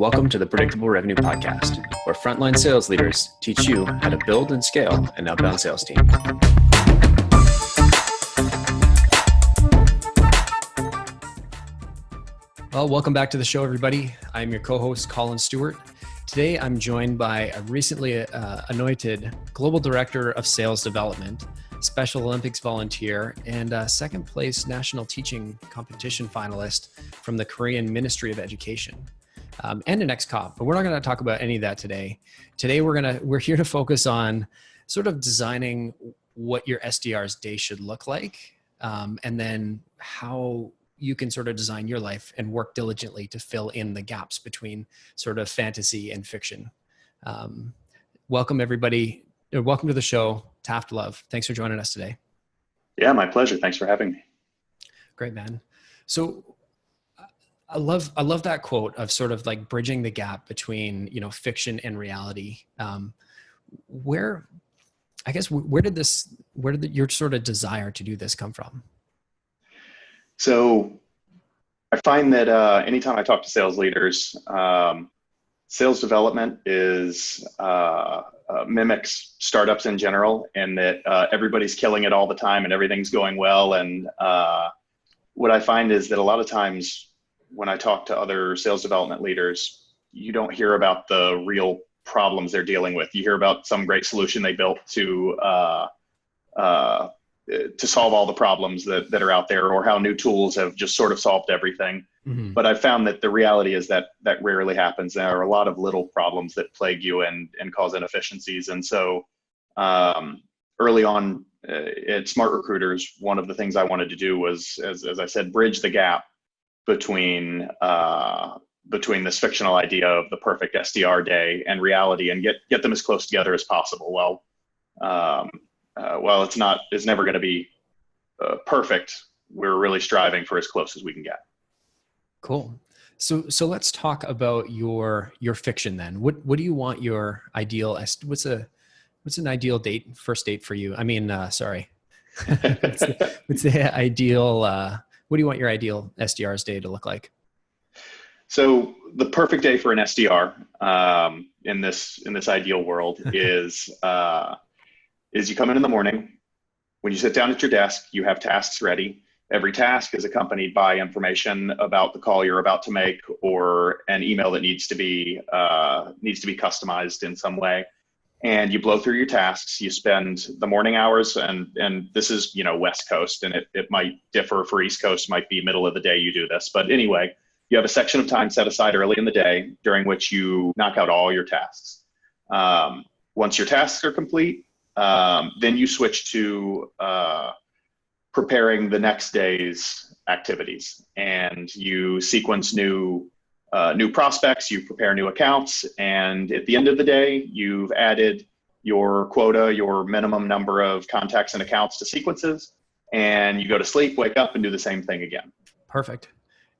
Welcome to the Predictable Revenue Podcast, where frontline sales leaders teach you how to build and scale an outbound sales team. Well, welcome back to the show, everybody. I'm your co-host, Collin Stewart. Today, I'm joined by a recently anointed Global Director of Sales Development, Special Olympics volunteer, and second place national teaching competition finalist from the Korean Ministry of Education, and an ex-cop. But we're not going to talk about any of that today. Today, we're here to focus on sort of designing what your SDR's day should look like, and then how you can sort of design your life and work diligently to fill in the gaps between sort of fantasy and fiction. Welcome, everybody. Welcome to the show, Taft Love. Thanks for joining us today. Yeah, my pleasure. Thanks for having me. Great, man. So I love that quote of sort of like bridging the gap between, fiction and reality. Where did your sort of desire to do this come from? So I find that anytime I talk to sales leaders, sales development mimics startups in general, and that everybody's killing it all the time and everything's going well. And what I find is that a lot of times when I talk to other sales development leaders, you don't hear about the real problems they're dealing with. You hear about some great solution they built to solve all the problems that are out there, or how new tools have just sort of solved everything. Mm-hmm. But I've found that the reality is that rarely happens. There are a lot of little problems that plague you and cause inefficiencies. And so early on at SmartRecruiters, one of the things I wanted to do was, as I said, bridge the gap between this fictional idea of the perfect SDR day and reality, and get them as close together as possible. Well, it's never going to be perfect. We're really striving for as close as we can get. Cool. So let's talk about your fiction then. What do you want your ideal? What's an ideal first date for you? I mean, sorry. what's the ideal? What do you want your ideal SDR's day to look like? So the perfect day for an SDR in this ideal world is you come in the morning. When you sit down at your desk, you have tasks ready. Every task is accompanied by information about the call you're about to make, or an email that needs to be customized in some way. And you blow through your tasks. You spend the morning hours, and this is West Coast, and it might differ for East Coast. Might be middle of the day you do this, but anyway, you have a section of time set aside early in the day during which you knock out all your tasks. Once your tasks are complete, then you switch to preparing the next day's activities, and you sequence new prospects, you prepare new accounts, and at the end of the day, you've added your quota, your minimum number of contacts and accounts to sequences, and you go to sleep, wake up, and do the same thing again. Perfect.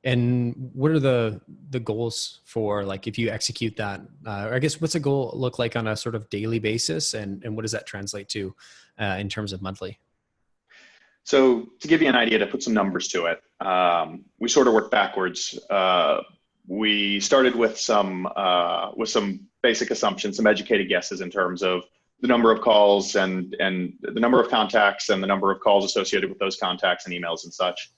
And what are the goals for, like, if you execute that, I guess, what's a goal look like on a sort of daily basis, and what does that translate to in terms of monthly? So to give you an idea, to put some numbers to it, we sort of work backwards. We started with some basic assumptions, some educated guesses in terms of the number of calls and the number of contacts and the number of calls associated with those contacts and emails and such.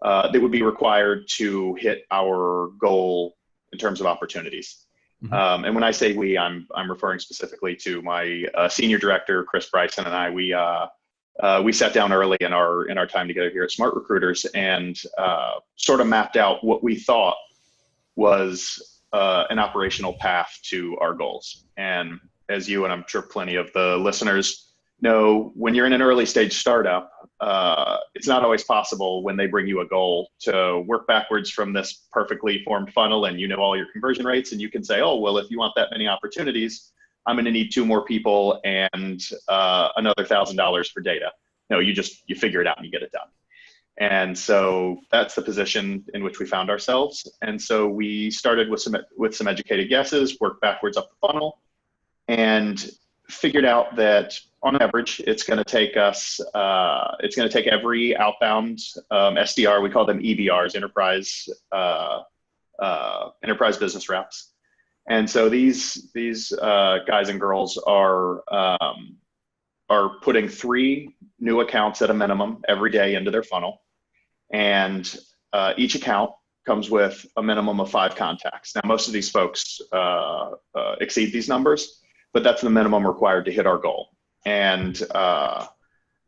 That would be required to hit our goal in terms of opportunities. Mm-hmm. And when I say we, I'm referring specifically to my senior director, Chris Bryson, and I. We sat down early in our time together here at SmartRecruiters and sort of mapped out what we thought was an operational path to our goals. And as you and I'm sure plenty of the listeners know, when you're in an early stage startup, it's not always possible when they bring you a goal to work backwards from this perfectly formed funnel, and all your conversion rates, and you can say, oh, well, if you want that many opportunities, I'm going to need 2 more people and another $1,000 for data. No, you figure it out and you get it done. And so that's the position in which we found ourselves. And so we started with some educated guesses, worked backwards up the funnel, and figured out that on average, it's going to take us, it's going to take every outbound SDR, we call them EBRs, enterprise business reps. And so these guys and girls are putting 3 new accounts at a minimum every day into their funnel. And each account comes with a minimum of 5 contacts. Now, most of these folks exceed these numbers, but that's the minimum required to hit our goal. And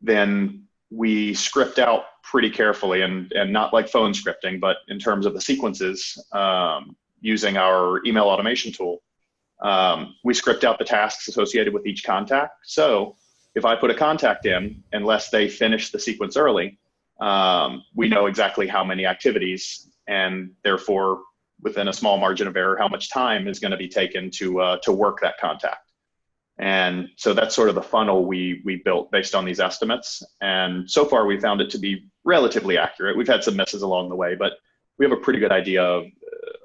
then we script out pretty carefully, and not like phone scripting, but in terms of the sequences, using our email automation tool, we script out the tasks associated with each contact. So if I put a contact in, unless they finish the sequence early, we know exactly how many activities, and therefore within a small margin of error, how much time is going to be taken to work that contact. And so that's sort of the funnel we built based on these estimates. And so far we found it to be relatively accurate. We've had some misses along the way, but we have a pretty good idea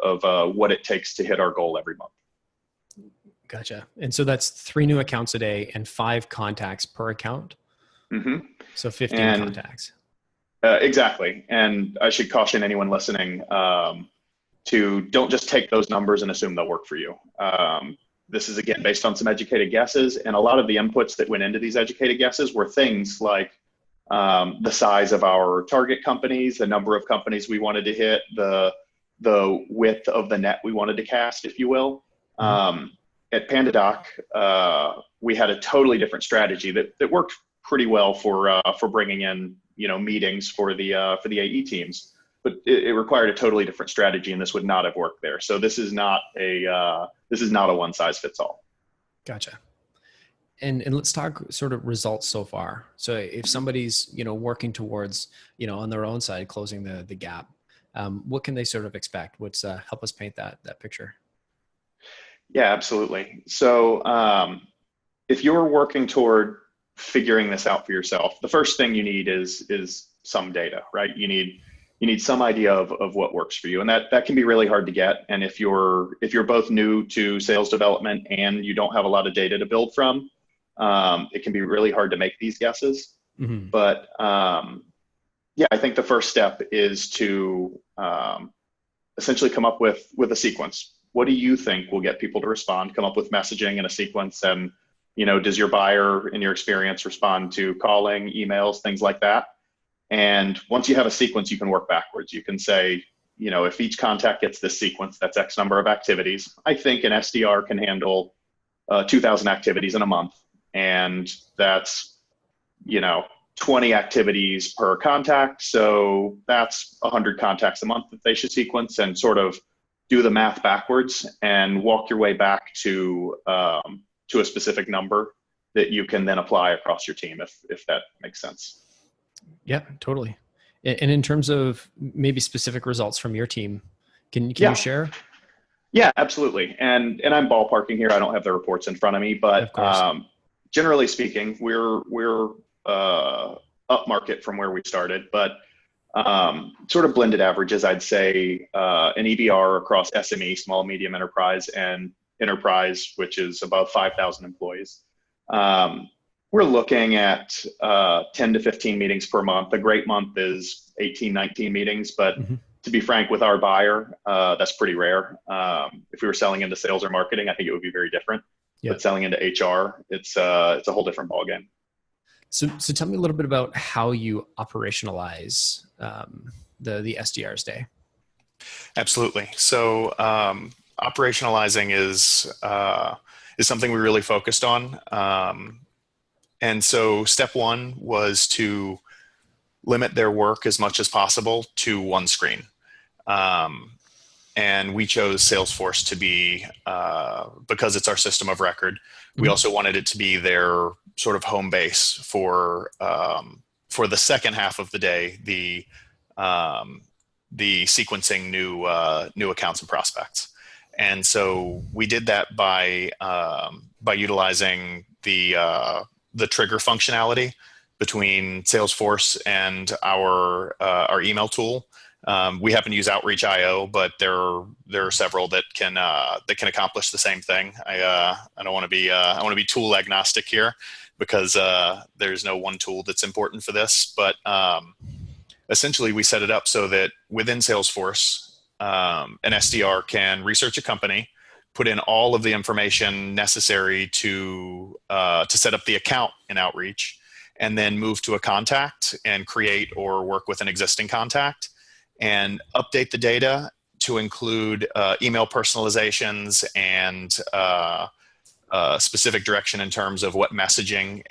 of what it takes to hit our goal every month. Gotcha. And so that's 3 new accounts a day and 5 contacts per account. Mm-hmm. So 15 contacts. Exactly. And I should caution anyone listening to don't just take those numbers and assume they'll work for you. This is, again, based on some educated guesses. And a lot of the inputs that went into these educated guesses were things like the size of our target companies, the number of companies we wanted to hit, the width of the net we wanted to cast, if you will. At PandaDoc, we had a totally different strategy that worked pretty well for bringing in meetings for the AE teams, but it required a totally different strategy, and this would not have worked there. So this is not a one size fits all. Gotcha. And let's talk sort of results so far. So if somebody's working towards on their own side closing the gap, what can they sort of expect? What's help us paint that picture? Yeah, absolutely. So if you're working toward figuring this out for yourself, the first thing you need is some data, right? You need some idea of what works for you, and that can be really hard to get. And if you're both new to sales development and you don't have a lot of data to build from, it can be really hard to make these guesses. Mm-hmm. But yeah, I think the first step is to essentially come up with a sequence. What do you think will get people to respond? Come up with messaging in a sequence, and does your buyer, in your experience, respond to calling, emails, things like that? And once you have a sequence, you can work backwards. You can say, if each contact gets this sequence, that's X number of activities. I think an SDR can handle 2,000 activities in a month, and that's 20 activities per contact. So that's 100 contacts a month that they should sequence, and sort of do the math backwards and walk your way back to a specific number that you can then apply across your team, if that makes sense. Yeah, totally. And in terms of maybe specific results from your team, can you share? Yeah, absolutely. And I'm ballparking here. I don't have the reports in front of me, but generally speaking, we're up market from where we started, but sort of blended averages, I'd say an EBR across SME, small, medium enterprise, and enterprise, which is above 5,000 employees. We're looking at 10 to 15 meetings per month. A great month is 18, 19 meetings, but to be frank with our buyer, that's pretty rare. If we were selling into sales or marketing, I think it would be very different. Yep. But selling into HR, it's a whole different ballgame. So tell me a little bit about how you operationalize the SDR's day. Absolutely. So operationalizing is something we really focused on. And so step 1 was to limit their work as much as possible to one screen. And we chose Salesforce to be, because it's our system of record. We also wanted it to be their sort of home base for the second half of the day, the sequencing new accounts and prospects. And so we did that by utilizing the trigger functionality between Salesforce and our email tool. We happen to use Outreach.io, but there are several that can accomplish the same thing. I don't want to be I want to be tool agnostic here, because there's no one tool that's important for this. But essentially, we set it up so that within Salesforce, an SDR can research a company, put in all of the information necessary to set up the account in Outreach, and then move to a contact and create or work with an existing contact, and update the data to include email personalizations and specific direction in terms of what messaging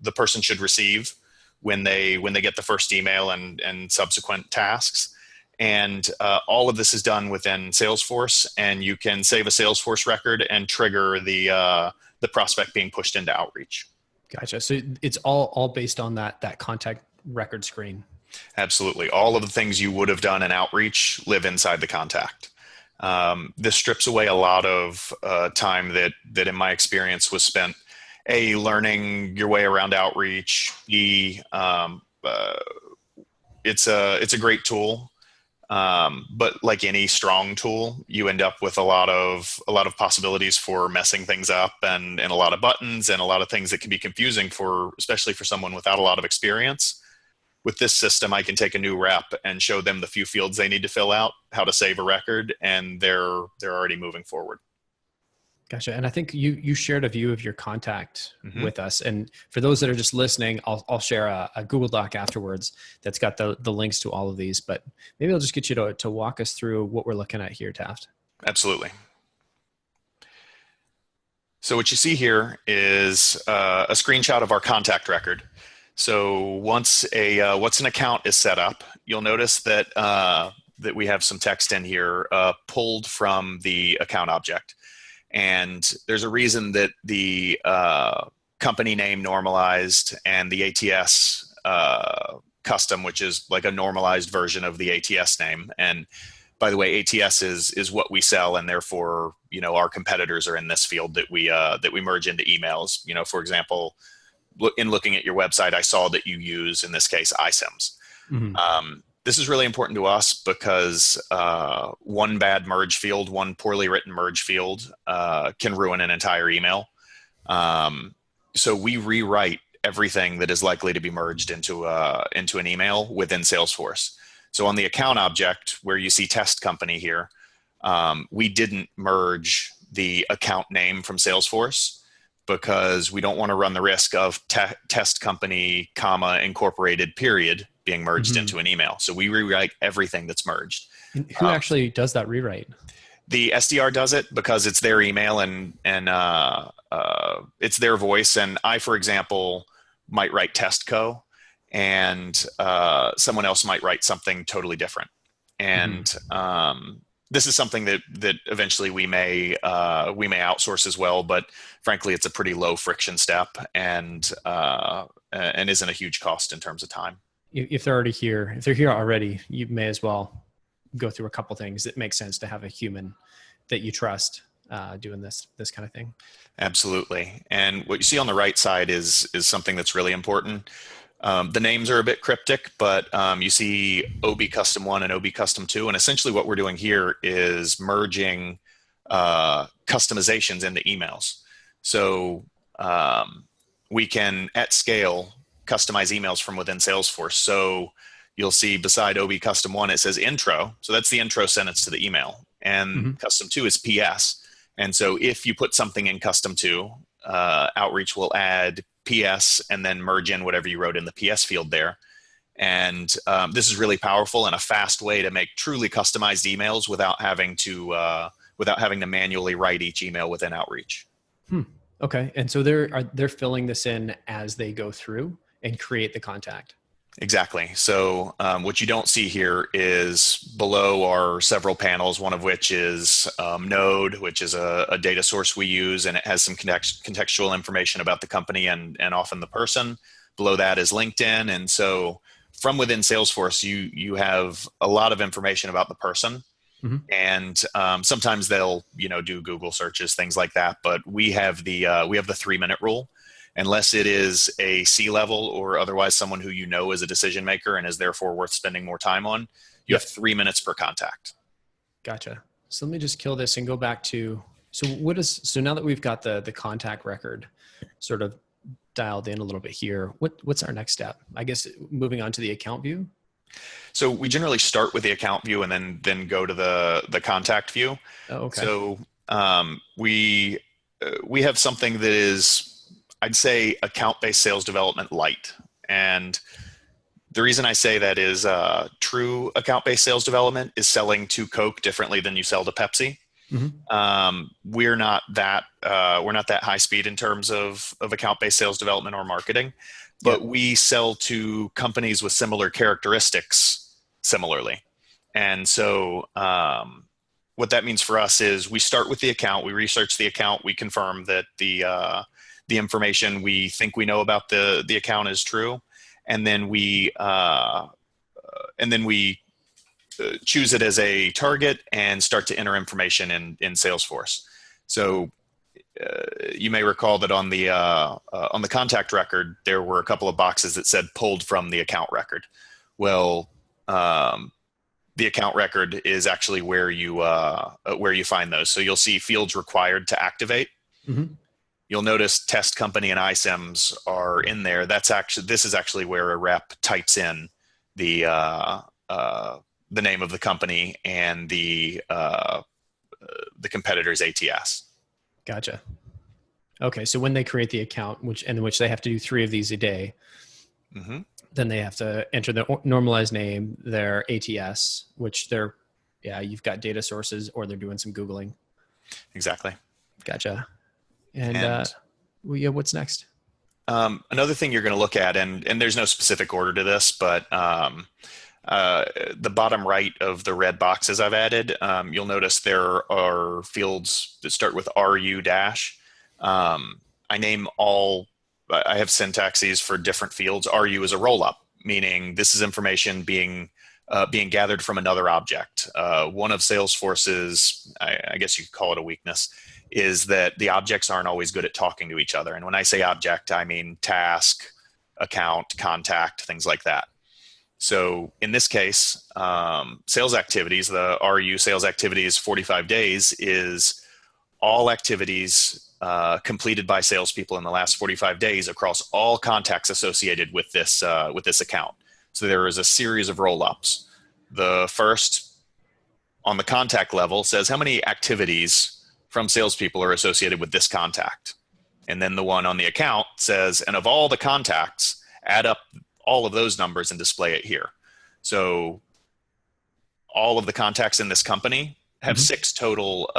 the person should receive when they get the first email and subsequent tasks. And all of this is done within Salesforce, and you can save a Salesforce record and trigger the prospect being pushed into Outreach. Gotcha. So it's all based on that contact record screen. Absolutely. All of the things you would have done in Outreach live inside the contact. This strips away a lot of time that in my experience was spent learning your way around Outreach. It's a great tool, but like any strong tool, you end up with a lot of possibilities for messing things up, and a lot of buttons and a lot of things that can be confusing especially for someone without a lot of experience. With this system, I can take a new rep and show them the few fields they need to fill out, how to save a record, and they're already moving forward. Gotcha. And I think you shared a view of your contact with us. And for those that are just listening, I'll share a Google Doc afterwards that's got the links to all of these. But maybe I'll just get you to walk us through what we're looking at here, Taft. Absolutely. So what you see here is a screenshot of our contact record. So once an account is set up, you'll notice that we have some text in here pulled from the account object. And there's a reason that the company name normalized and the ATS custom, which is like a normalized version of the ATS name. And by the way, ATS is what we sell, and therefore, our competitors are in this field that we merge into emails. For example, in looking at your website, I saw that you use, in this case, iCIMS. Mm-hmm. This is really important to us because one bad merge field, one poorly written merge field can ruin an entire email. So we rewrite everything that is likely to be merged into an email within Salesforce. So on the account object where you see test company here, we didn't merge the account name from Salesforce, because we don't want to run the risk of test company, incorporated period being merged into an email. So we rewrite everything that's merged. And who actually does that rewrite? The SDR does it because it's their email and it's their voice. And I, for example, might write test co, and someone else might write something totally different. And this is something that eventually we may outsource as well, but frankly, it's a pretty low friction step and isn't a huge cost in terms of time. If they're here already, you may as well go through a couple things. It makes sense to have a human that you trust doing this kind of thing. Absolutely. And what you see on the right side is something that's really important. The names are a bit cryptic, but you see OB Custom 1 and OB Custom 2. And essentially what we're doing here is merging customizations into emails. So we can, at scale, customize emails from within Salesforce. So you'll see beside OB Custom 1, it says intro. So that's the intro sentence to the email. And Custom 2 is PS. And so if you put something in Custom 2, Outreach will add PS and then merge in whatever you wrote in the PS field there. And this is really powerful and a fast way to make truly customized emails without having to manually write each email within Outreach. Okay. And so they're filling this in as they go through and create the contact. Exactly. So what you don't see here is below are several panels, one of which is Node, which is a data source we use, and it has some contextual information about the company and often the person. Below that is LinkedIn. And so from within Salesforce, you have a lot of information about the person. And sometimes they'll do Google searches, things like that. But we have the 3-minute rule. unless it is a C-level or otherwise someone who you know is a decision maker and is therefore worth spending more time on, you have 3 minutes per contact. Gotcha. So let me just kill this and go back to, so now that we've got the contact record sort of dialed in a little bit here, what's our next step? I guess moving on to the account view. So we generally start with the account view and then go to the contact view. Oh, okay. So we have something that is, I'd say, account-based sales development light. And the reason I say that is true account-based sales development is selling to Coke differently than you sell to Pepsi. Mm-hmm. We're not that high speed in terms of account-based sales development or marketing, but we sell to companies with similar characteristics similarly. And so what that means for us is we start with the account, we research the account, we confirm that the information we think we know about the account is true, and then we choose it as a target and start to enter information in Salesforce. So you may recall that on the contact record, there were a couple of boxes that said pulled from the account record. Well, the account record is actually where you find those. So you'll see fields required to activate. Mm-hmm. You'll notice test company and ISIMs are in there. This is actually where a rep types in the name of the company and the competitor's ATS. Gotcha. Okay, so when they create the account, which they have to do 3 of these a day, mm-hmm. then they have to enter their normalized name, their ATS, which you've got data sources, or they're doing some Googling. Exactly. Gotcha. And what's next? Another thing you're going to look at, and there's no specific order to this, but the bottom right of the red boxes I've added, you'll notice there are fields that start with RU dash. I have syntaxes for different fields. RU is a roll-up, meaning this is information being gathered from another object. One of Salesforce's, I guess you could call it a weakness, is that the objects aren't always good at talking to each other. And when I say object, I mean task, account, contact, things like that. So in this case, sales activities, the RU sales activities 45 days is all activities completed by salespeople in the last 45 days across all contacts associated with this account. So there is a series of roll-ups. The first on the contact level says how many activities from salespeople are associated with this contact. And then the one on the account says, and of all the contacts, add up all of those numbers and display it here. So all of the contacts in this company have mm-hmm. 6 total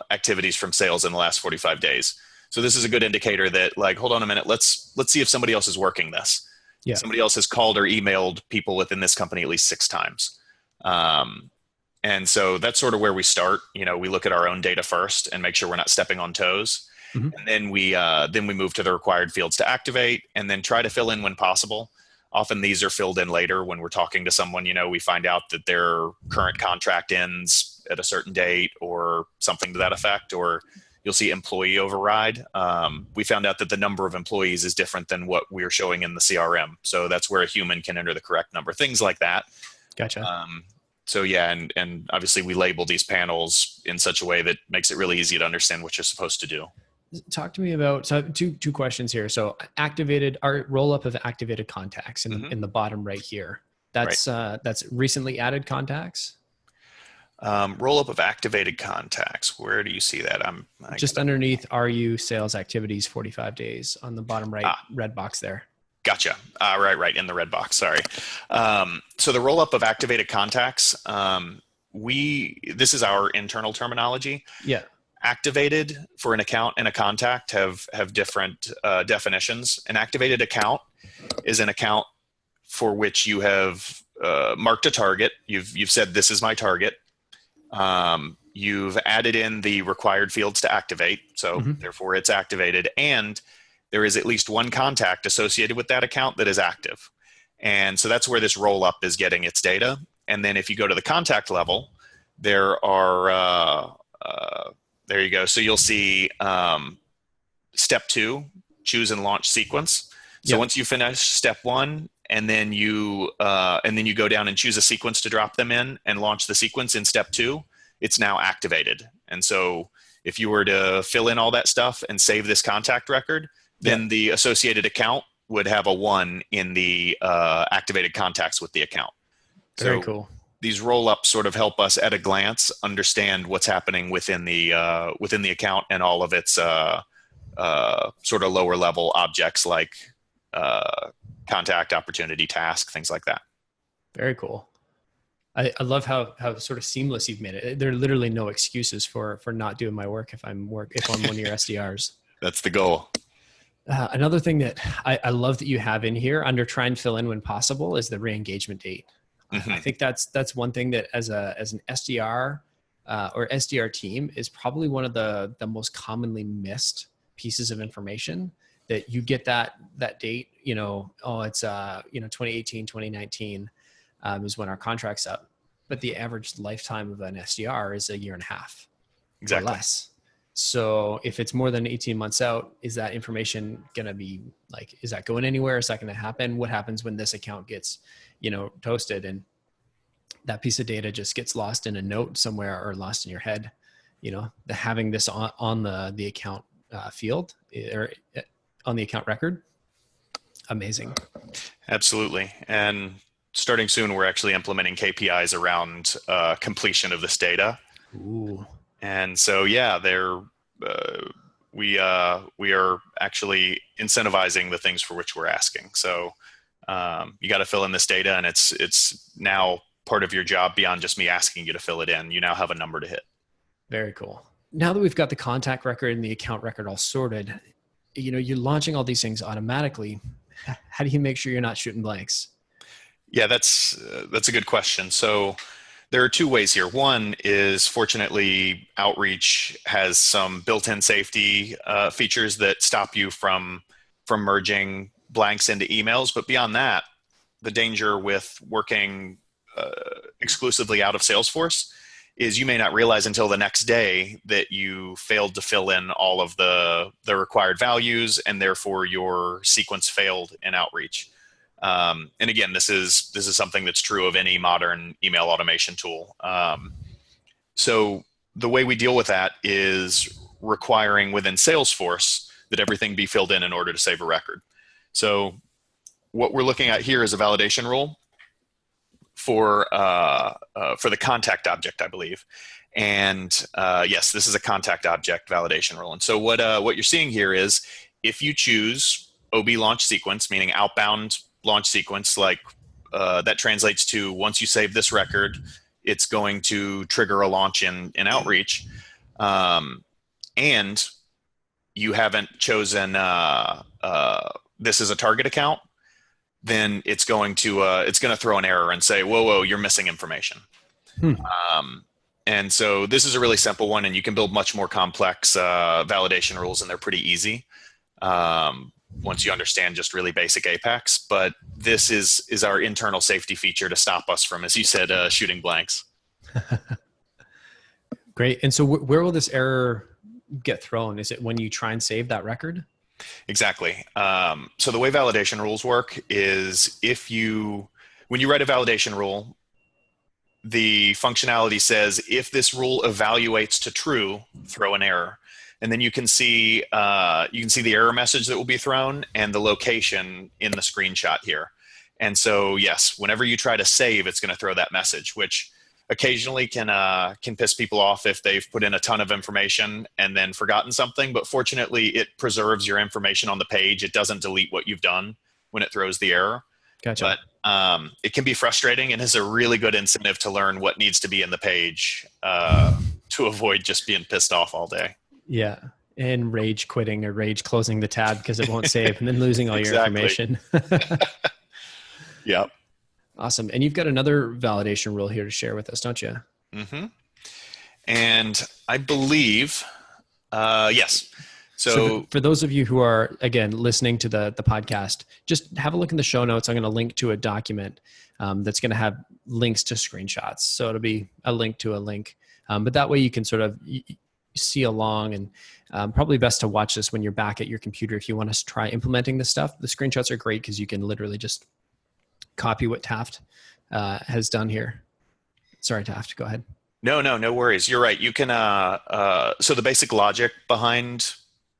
activities from sales in the last 45 days. So this is a good indicator that, like, hold on a minute, let's see if somebody else is working this. Yeah. Somebody else has called or emailed people within this company at least 6 times. And so that's sort of where we start. We look at our own data first and make sure we're not stepping on toes. Mm-hmm. And then we move to the required fields to activate and then try to fill in when possible. Often these are filled in later when we're talking to someone, we find out that their current contract ends at a certain date or something to that effect, or you'll see employee override. We found out that the number of employees is different than what we're showing in the CRM. So that's where a human can enter the correct number, things like that. Gotcha. So yeah, and obviously we label these panels in such a way that makes it really easy to understand what you're supposed to do. Talk to me about, so two questions here. So our roll up of activated contacts in the bottom right here. That's recently added contacts. Roll up of activated contacts. Where do you see that? Just underneath RU sales activities 45 days on the bottom right red box there. Gotcha. Right in the red box. Sorry. So the roll up of activated contacts. This is our internal terminology. Yeah. Activated for an account and a contact have different definitions. An activated account is an account for which you have marked a target. You've said this is my target. You've added in the required fields to activate, so mm-hmm. therefore it's activated, and there is at least one contact associated with that account that is active. And so that's where this roll-up is getting its data. And then if you go to the contact level, there are, there you go. So you'll see step 2 choose and launch sequence. So Yep. once you finish step one, and then you go down and choose a sequence to drop them in and launch the sequence in step two, it's now activated. And so if you were to fill in all that stuff and save this contact record, then the associated account would have a 1 in the activated contacts with the account. Very So cool. these roll-ups sort of help us at a glance understand what's happening within the account and all of its sort of lower level objects like contact, opportunity, task, things like that. Very cool. I love how sort of seamless you've made it. There are literally no excuses for not doing my work if I'm one of your SDRs. That's the goal. Another thing that I love that you have in here under try and fill in when possible is the re-engagement date. Mm-hmm. I think that's one thing that as an SDR or SDR team is probably one of the most commonly missed pieces of information, that you get that date, it's 2018, 2019 is when our contract's up, but the average lifetime of an SDR is a year and a half. Exactly. Or less. So if it's more than 18 months out, is that information going to be like, is that going anywhere? Is that going to happen? What happens when this account gets, toasted and that piece of data just gets lost in a note somewhere or lost in your head? Having this on the account field or on the account record. Amazing. Absolutely. And starting soon, we're actually implementing KPIs around completion of this data. Ooh. And so, we are actually incentivizing the things for which we're asking. So you got to fill in this data, and it's now part of your job beyond just me asking you to fill it in. You now have a number to hit. Very cool. Now that we've got the contact record and the account record all sorted, you're launching all these things automatically. How do you make sure you're not shooting blanks? Yeah, that's a good question. So there are two ways here. One is, fortunately, Outreach has some built-in safety features that stop you from merging blanks into emails. But beyond that, the danger with working exclusively out of Salesforce is you may not realize until the next day that you failed to fill in all of the required values, and therefore your sequence failed in Outreach. And again, this is something that's true of any modern email automation tool. So the way we deal with that is requiring within Salesforce that everything be filled in order to save a record. So what we're looking at here is a validation rule for the contact object, I believe. And yes, this is a contact object validation rule. And so what you're seeing here is, if you choose OB launch sequence, meaning outbound launch sequence, like that translates to once you save this record, it's going to trigger a launch in Outreach. And you haven't chosen this is a target account, then it's going to throw an error and say, whoa, you're missing information. And so this is a really simple one, and you can build much more complex validation rules, and they're pretty easy once you understand just really basic Apex. But this is our internal safety feature to stop us from, as you said, shooting blanks. Great. And so where will this error get thrown? Is it when you try and save that record? Exactly. So the way validation rules work is, when you write a validation rule, the functionality says, if this rule evaluates to true, throw an error. And then you can see the error message that will be thrown and the location in the screenshot here. And so, yes, whenever you try to save, it's going to throw that message, which occasionally can piss people off if they've put in a ton of information and then forgotten something. But fortunately, it preserves your information on the page. It doesn't delete what you've done when it throws the error. Gotcha. But it can be frustrating, and is a really good incentive to learn what needs to be in the page to avoid just being pissed off all day. Yeah. And rage quitting or rage closing the tab because it won't save, and then losing all your information. Yep. Awesome. And you've got another validation rule here to share with us, don't you? Mm-hmm. And I believe, yes. So for those of you who are, again, listening to the podcast, just have a look in the show notes. I'm going to link to a document that's going to have links to screenshots. So it'll be a link to a link. But that way you can sort of, see along, and probably best to watch this when you're back at your computer if you want to try implementing this stuff. The screenshots are great because you can literally just copy what Taft has done here. Sorry, Taft, go ahead. No worries. You're right. You can, so the basic logic behind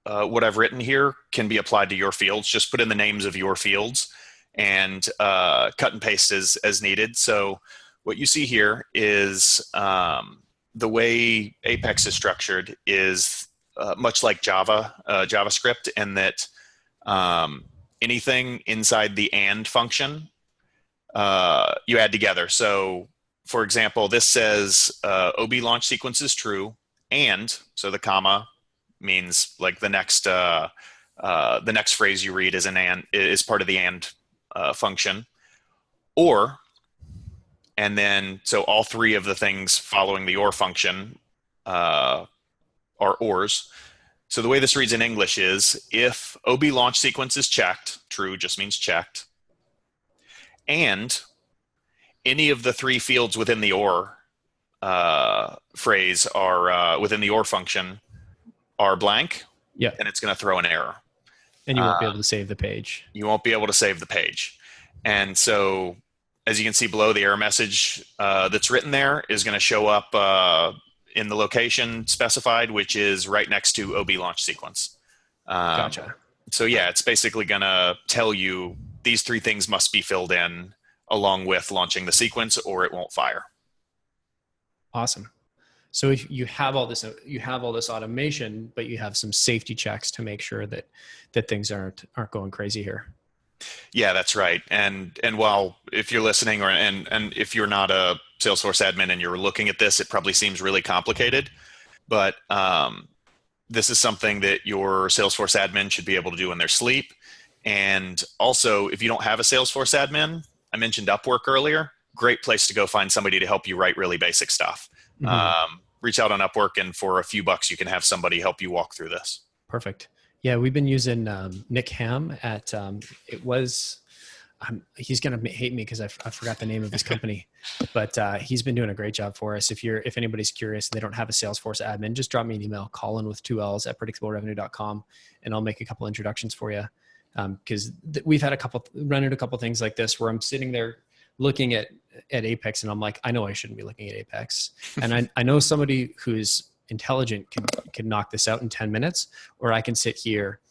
what I've written here can be applied to your fields. Just put in the names of your fields and cut and paste as needed. So what you see here is the way Apex is structured is much like JavaScript, and that anything inside the AND function you add together. So for example, this says OB launch sequence is true, and so the comma means like the next phrase you read is an and, is part of the and function, or, and then so all three of the things following the or function are ors. So the way this reads in English is if OB launch sequence is checked, true just means checked, and any of the three fields within the or phrase are within the or function are blank, yeah, and it's going to throw an error. And you won't be able to save the page. You won't be able to save the page. And so as you can see below, the error message that's written there is going to show up in the location specified, which is right next to OB launch sequence. Gotcha. So yeah, it's basically going to tell you these three things must be filled in along with launching the sequence, or it won't fire. Awesome. So if you have all this automation, but you have some safety checks to make sure that things aren't going crazy here. Yeah, that's right. And while if you're listening and if you're not a Salesforce admin and you're looking at this, it probably seems really complicated, but this is something that your Salesforce admin should be able to do in their sleep. And also, if you don't have a Salesforce admin, I mentioned Upwork earlier, great place to go find somebody to help you write really basic stuff. Mm-hmm. Reach out on Upwork, and for a few bucks, you can have somebody help you walk through this. Perfect. Yeah, we've been using Nick Ham at, he's going to hate me because I forgot the name of his company, but he's been doing a great job for us. If anybody's curious and they don't have a Salesforce admin, just drop me an email, Collin with 2 L's at predictablerevenue.com, and I'll make a couple introductions for you. Because we've had run into a couple things like this where I'm sitting there looking at Apex and I'm like, I know I shouldn't be looking at Apex. And I know somebody who's intelligent can knock this out in 10 minutes, or I can sit here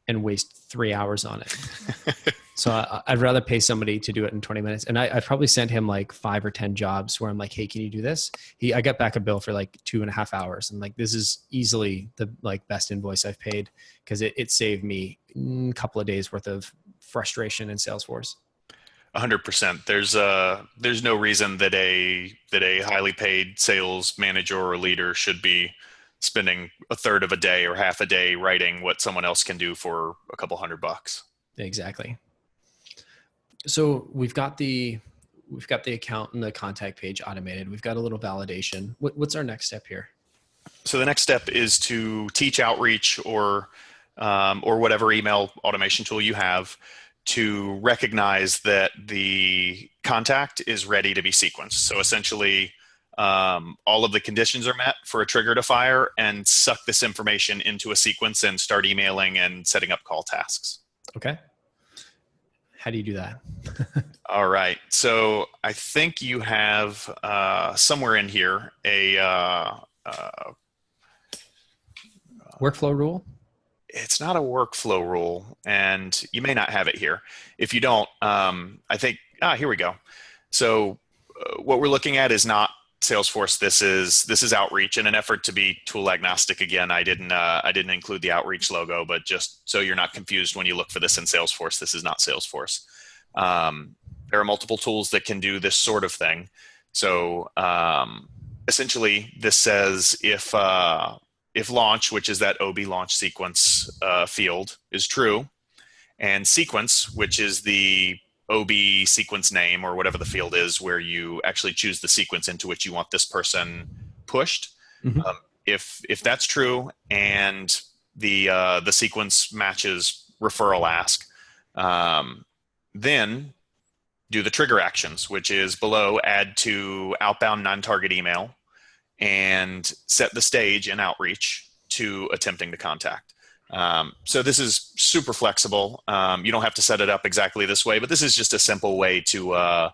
and waste 3 hours on it. So I'd rather pay somebody to do it in 20 minutes. And I probably sent him like 5 or 10 jobs where I'm like, hey, can you do this? I got back a bill for like 2.5 hours. And like, this is easily the like best invoice I've paid because it saved me a couple of days worth of frustration in Salesforce. 100%. There's no reason that a highly paid sales manager or leader should be spending a third of a day or half a day writing what someone else can do for a couple $100. Exactly. So we've got the account and the contact page automated. We've got a little validation. What's our next step here? So the next step is to teach Outreach or whatever email automation tool you have to recognize that the contact is ready to be sequenced. So essentially, all of the conditions are met for a trigger to fire, and suck this information into a sequence and start emailing and setting up call tasks. Okay. How do you do that? All right. So I think you have somewhere in here a workflow rule. It's not a workflow rule, and you may not have it here. If you don't, I think, here we go. So what we're looking at is not Salesforce. This is Outreach. In an effort to be tool agnostic, again, I didn't include the Outreach logo, but just so you're not confused when you look for this in Salesforce, this is not Salesforce. There are multiple tools that can do this sort of thing. So essentially, this says if launch, which is that OB launch sequence field, is true, and sequence, which is the OB sequence name or whatever the field is where you actually choose the sequence into which you want this person pushed. Mm-hmm. If that's true and the sequence matches referral ask, then do the trigger actions, which is below, add to outbound non-target email, and set the stage in outreach to attempting to contact. So this is super flexible. You don't have to set it up exactly this way, but this is just a simple way to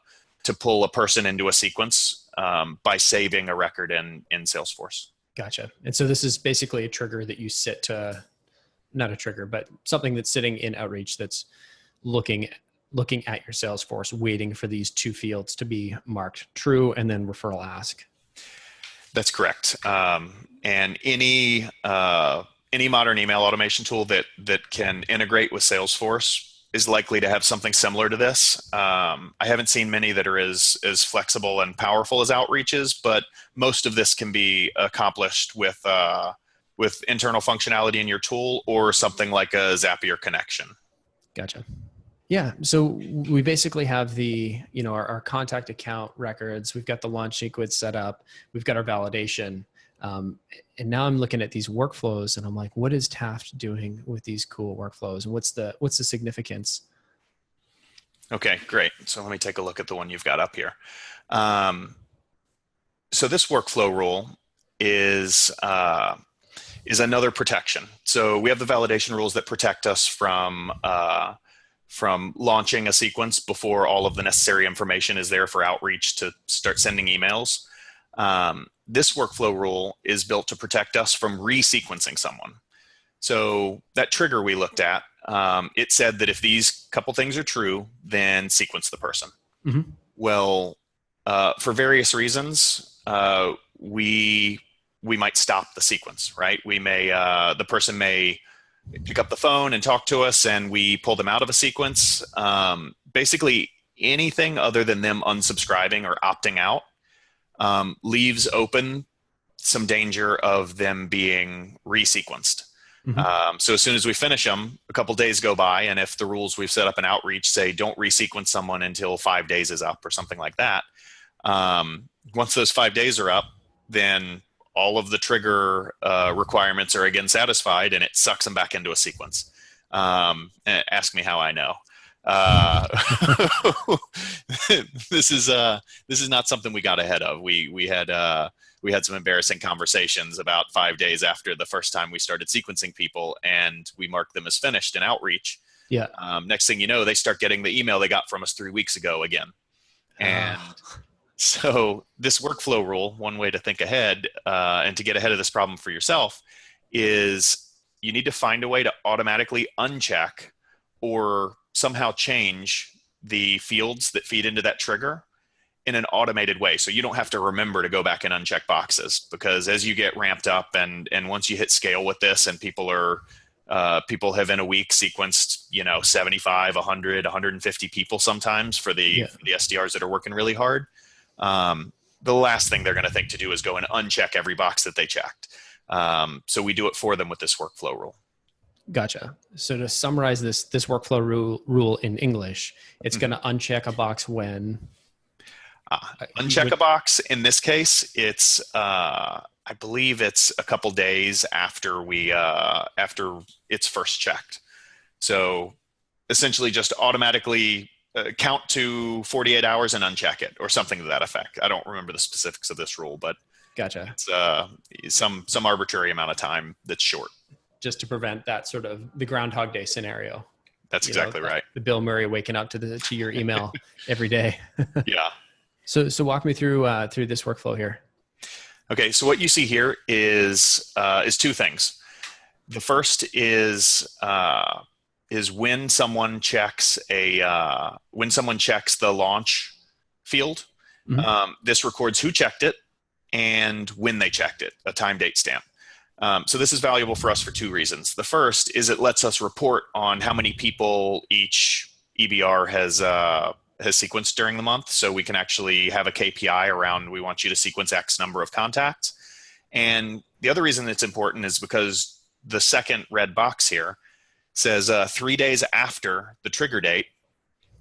pull a person into a sequence by saving a record in Salesforce. Gotcha. And so this is basically a trigger that you set to, not a trigger, but something that's sitting in outreach that's looking at your Salesforce, waiting for these two fields to be marked true and then referral ask. That's correct. And any modern email automation tool that can integrate with Salesforce is likely to have something similar to this. I haven't seen many that are as flexible and powerful as Outreach is, but most of this can be accomplished with internal functionality in your tool or something like a Zapier connection. Gotcha. Yeah. So we basically have our contact account records. We've got the launch sequence set up. We've got our validation. And now I'm looking at these workflows and I'm like, what is Taft doing with these cool workflows? And what's the significance? Okay, great. So let me take a look at the one you've got up here. So this workflow rule is another protection. So we have the validation rules that protect us from launching a sequence before all of the necessary information is there for outreach to start sending emails. This workflow rule is built to protect us from resequencing someone. So that trigger we looked at, it said that if these couple things are true, then sequence the person. Mm-hmm. Well, for various reasons, we might stop the sequence, right? We may, the person may pick up the phone and talk to us and we pull them out of a sequence. Basically anything other than them unsubscribing or opting out leaves open some danger of them being resequenced. Mm-hmm. So as soon as we finish them, a couple days go by, and if the rules we've set up in Outreach say don't resequence someone until 5 days is up or something like that, once those 5 days are up, then all of the trigger requirements are again satisfied, and it sucks them back into a sequence. Ask me how I know. This is not something we got ahead of. We had some embarrassing conversations about 5 days after the first time we started sequencing people, and we marked them as finished in Outreach. Yeah. Next thing you know, they start getting the email they got from us 3 weeks ago again. And so this workflow rule, one way to think ahead and to get ahead of this problem for yourself is you need to find a way to automatically uncheck or somehow change the fields that feed into that trigger in an automated way. So you don't have to remember to go back and uncheck boxes, because as you get ramped up and once you hit scale with this and people have in a week sequenced, 75, 100, 150 people sometimes for the SDRs that are working really hard. The last thing they're going to think to do is go and uncheck every box that they checked. So we do it for them with this workflow rule. Gotcha. So to summarize this workflow rule in English, it's going to uncheck a box when? Uncheck a box. In this case, it's I believe it's a couple days after after it's first checked. So essentially, just automatically count to 48 hours and uncheck it, or something to that effect. I don't remember the specifics of this rule, but gotcha. It's some arbitrary amount of time that's short, just to prevent that sort of the Groundhog Day scenario. That's exactly right. The Bill Murray waking up to your email every day. Yeah. So walk me through this workflow here. Okay. So what you see here is two things. The first is when someone checks the launch field. Mm-hmm. This records who checked it and when they checked it, a time date stamp. So this is valuable for us for two reasons. The first is it lets us report on how many people each EBR has sequenced during the month. So we can actually have a KPI around, we want you to sequence X number of contacts. And the other reason it's important is because the second red box here says 3 days after the trigger date,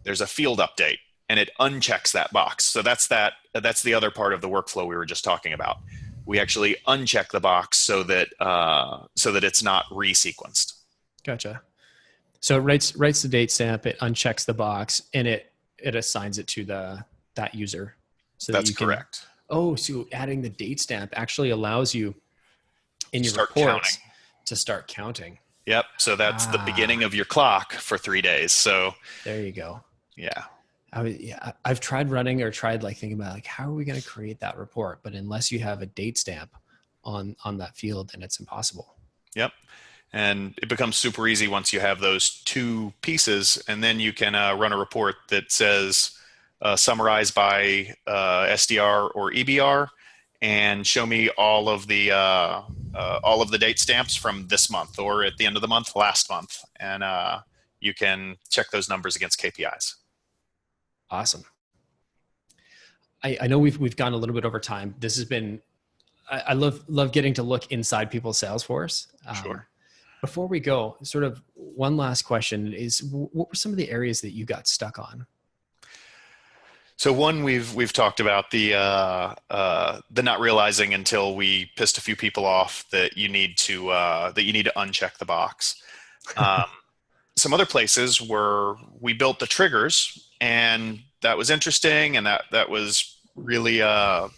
there's a field update, and it unchecks that box. So that's the other part of the workflow we were just talking about. We actually uncheck the box so that it's not resequenced. Gotcha. So it writes the date stamp, it unchecks the box, and it assigns it to that user. So that's correct. Oh, so adding the date stamp actually allows you in your Start reports counting. to start counting. Yep. So that's the beginning Ah, of your clock for 3 days. So there you go. yeah. I've tried running or tried like thinking about like, how are we going to create that report? But unless you have a date stamp on that field, then it's impossible. Yep. And it becomes super easy once you have those two pieces, and then you can run a report that says summarized by SDR or EBR, and show me all of the date stamps from this month or at the end of the month last month, and you can check those numbers against KPIs. Awesome. I know we've gone a little bit over time. This has been, I love getting to look inside people's Salesforce. Sure. Before we go, sort of one last question is, what were some of the areas that you got stuck on? So one, we've talked about the not realizing until we pissed a few people off that you need to uncheck the box. Um, some other places where we built the triggers, and that was interesting, and that was really a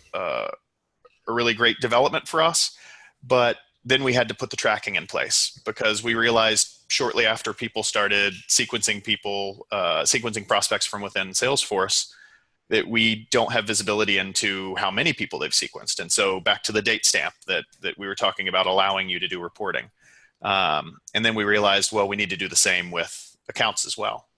really great development for us. But then we had to put the tracking in place, because we realized shortly after people started sequencing prospects from within Salesforce, that we don't have visibility into how many people they've sequenced. And so back to the date stamp that we were talking about, allowing you to do reporting. And then we realized, well, we need to do the same with accounts as well.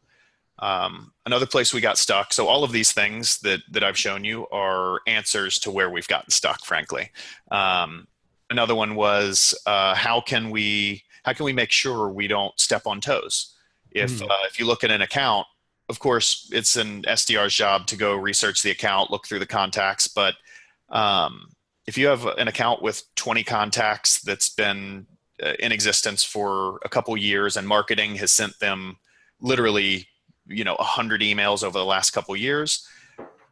Another place we got stuck. So all of these things that I've shown you are answers to where we've gotten stuck, frankly. Another one was, how can we make sure we don't step on toes? If you look at an account, of course, it's an SDR's job to go research the account, look through the contacts. But if you have an account with 20 contacts that's been in existence for a couple years, and marketing has sent them literally 100 emails over the last couple years,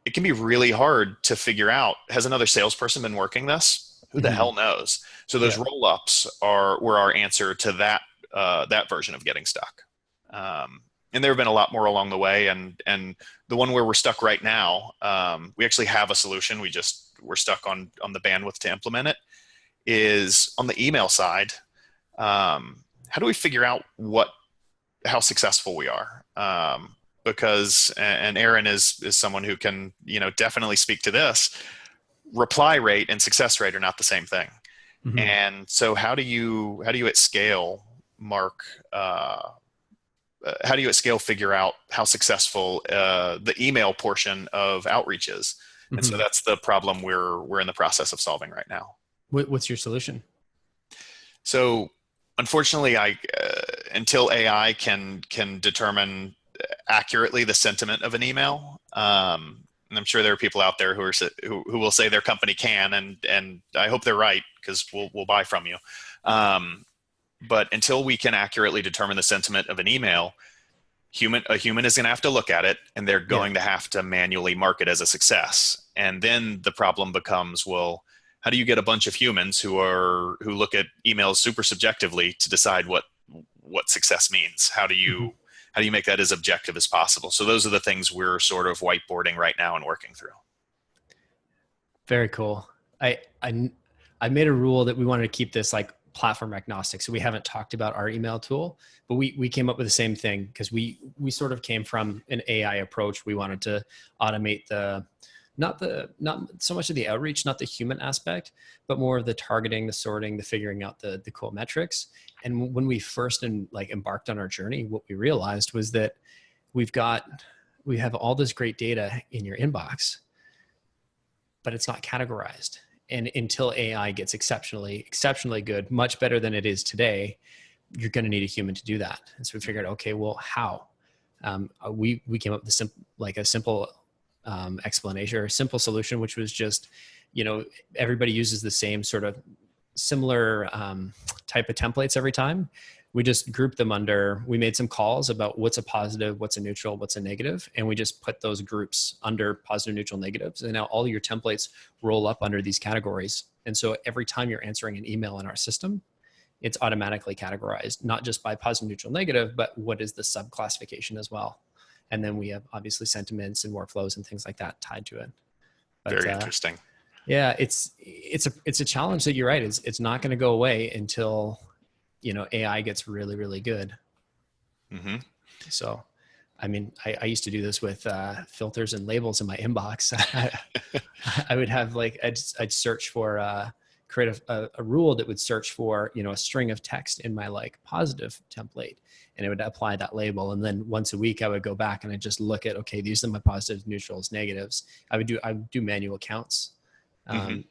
it can be really hard to figure out, has another salesperson been working this? Who the hell knows? So those roll-ups were our answer to that version of getting stuck. And there have been a lot more along the way. And the one where we're stuck right now, we actually have a solution. We're stuck on the bandwidth to implement it, is on the email side. How do we figure out how successful we are? Because, and Aaron is someone who can, definitely speak to this. Reply rate and success rate are not the same thing. Mm-hmm. And so how do you at scale, Mark, how do you at scale figure out how successful the email portion of outreach is? And so that's the problem we're in the process of solving right now. What's your solution? So unfortunately, until AI can determine accurately the sentiment of an email, and I'm sure there are people out there who will say their company can, and I hope they're right, because we'll buy from you. But until we can accurately determine the sentiment of an email, a human is going to have to look at it, and they're going to have to manually mark it as a success. And then the problem becomes, well, how do you get a bunch of humans who look at emails super subjectively to decide what success means? How do you make that as objective as possible? So those are the things we're sort of whiteboarding right now and working through. Very cool. I made a rule that we wanted to keep this like platform agnostic. So we haven't talked about our email tool, but we came up with the same thing, because we sort of came from an AI approach. We wanted to automate not so much of the outreach, not the human aspect, but more of the targeting, the sorting, the figuring out the cool metrics. And when we first embarked on our journey, what we realized was that we have all this great data in your inbox, but it's not categorized. And until AI gets exceptionally good, much better than it is today, you're going to need a human to do that. And so we figured, okay, well, how? We came up with a simple explanation, or a simple solution, which was just, everybody uses the same sort of similar type of templates every time. We just grouped them we made some calls about what's a positive, what's a neutral, what's a negative. And we just put those groups under positive, neutral, negatives. And now all your templates roll up under these categories. And so every time you're answering an email in our system, it's automatically categorized, not just by positive, neutral, negative, but what is the sub-classification as well. And then we have obviously sentiments and workflows and things like that tied to it. Very interesting. Yeah, it's a challenge that you're right. It's not going to go away until, AI gets really, really good. Mm-hmm. So, I mean, I used to do this with filters and labels in my inbox. I would have like, I'd search for, create a rule that would search for, a string of text in my like positive template, and it would apply that label. And then once a week I would go back and I'd just look at, okay, these are my positives, neutrals, negatives. I would do manual counts. Mm-hmm.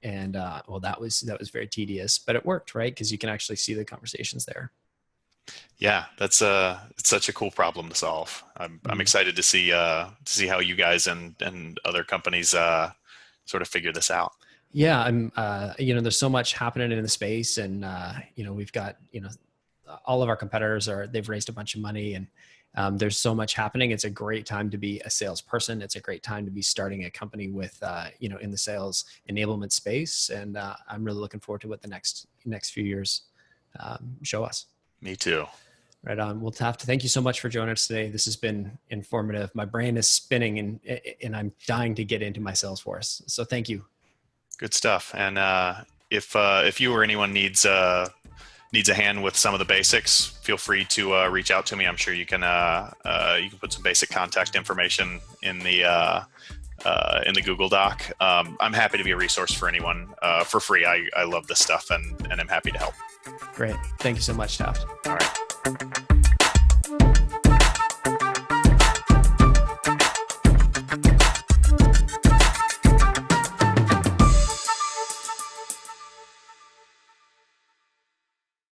And well, that was very tedious, but it worked, right? Because you can actually see the conversations there. Yeah, it's such a cool problem to solve. I'm excited to see how you guys and other companies sort of figure this out. Yeah, I'm. There's so much happening in the space, and we've got all of our competitors they've raised a bunch of money, and there's so much happening. It's a great time to be a salesperson. It's a great time to be starting a company with in the sales enablement space, and I'm really looking forward to what the next few years show us. Me too. Right on. Well, Taft, thank you so much for joining us today. This has been informative. My brain is spinning, and I'm dying to get into my Salesforce. So thank you. Good stuff. And if you or anyone needs a hand with some of the basics, feel free to reach out to me. I'm sure you can put some basic contact information in the Google Doc. I'm happy to be a resource for anyone for free. I love this stuff, and I'm happy to help. Great. Thank you so much, Taft. All right.